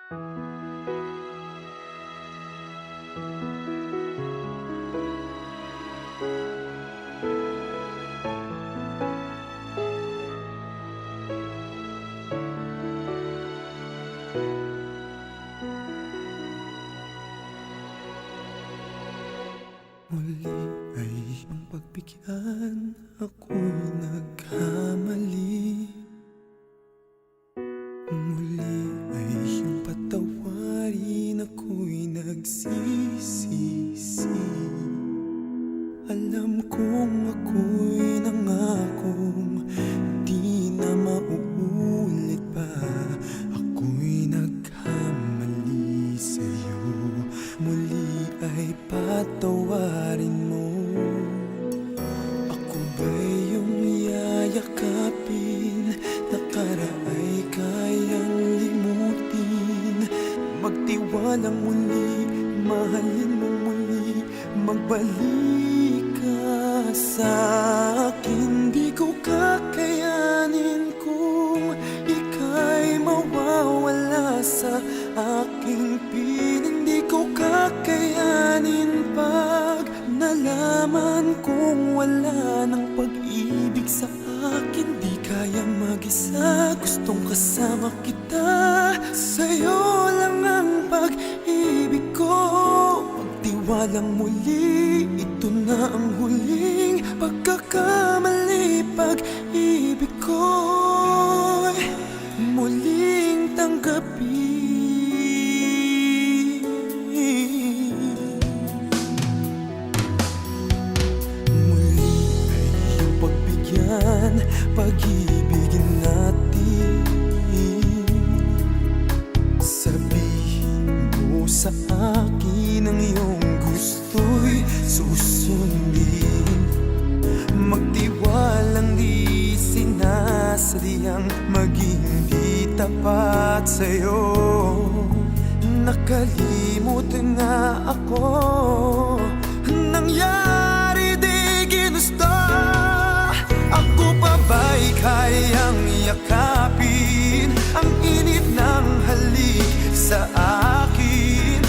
Muli ay iyong pagbigyan, ako'y nagkamali. Muli ay iyong patawarin, ako'y nagsisisi. Alam kong ako'y nangakong di na mauulit pa. Ako'y nagkamali sa'yo, muli ay patawarin mo. Ako ba'y iyong yayakapin? Nakaraay kayang limutin. Magtiwalang muli, mahalin mo muli. Magbalik ka sa'kin. Di ko kakayanin kung ika'y mawawala sa aking piling. Di ko kakayanin pag nalaman kong wala ng pag-ibig sa akin. Di kaya mag-isa, gustong kasama kita. Sa'yo lang ang pag-ibig ko. Magtiwalang muli, ito na ang huling pagkakamali. Pag-ibig ko'y muling tanggapin. Muli ay iyong pagbigyan, pag-ibigin natin. Sabihin mo sa akin ang iyong gusto'y susundin. Magtiwalang di sinasadyang maging di tapat sa'yo. Nakalimutan na ako, nangyari di ginusto. Ako pa ba'y kayang yakapin ang init ng halik sa akin?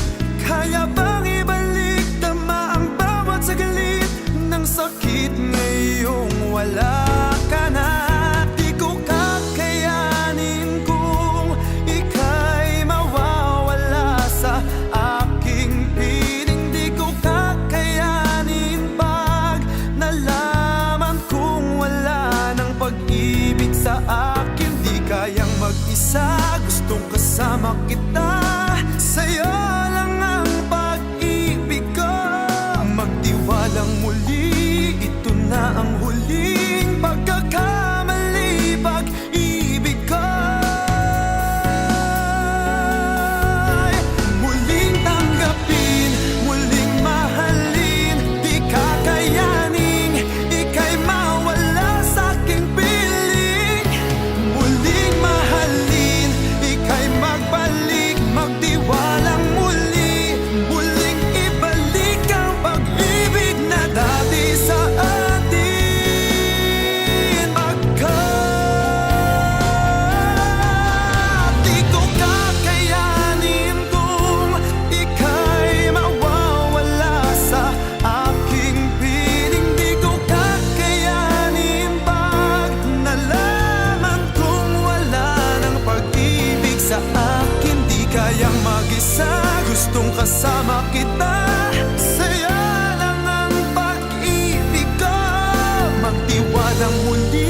Kaya bang ibalik tama ang bawat sagalit ng sakit ngayong wala ka na? Di ko kakayanin kung ika'y mawawala sa aking piling. Di ko kakayanin pag nalaman kong wala ng pag-ibig sa akin. Di kayang mag-isa, gustong kasama kita. Sa'yo lang ang pag-ibig ko. Magtiwalang muli, ito na ang huling pagkakamali. Pag-ibig ko muling tanggapin, muling mahalin. Di kakayanin ika'y mawala sa aking piling. Muling mahalin, ika'y magbalik. Magtiwalang muli, muling ibalik ang pag-ibig na dati sa atin. Pagkat di ko kakayanin kung ika'y mawawala sa aking piling. Di ko kakayanin pag nalaman kong wala ng pag-ibig sa akin. Di kayang mag-isa, gustong kasama kita. Sa'yo lang ang pag-ibig ko. Magtiwalang muli,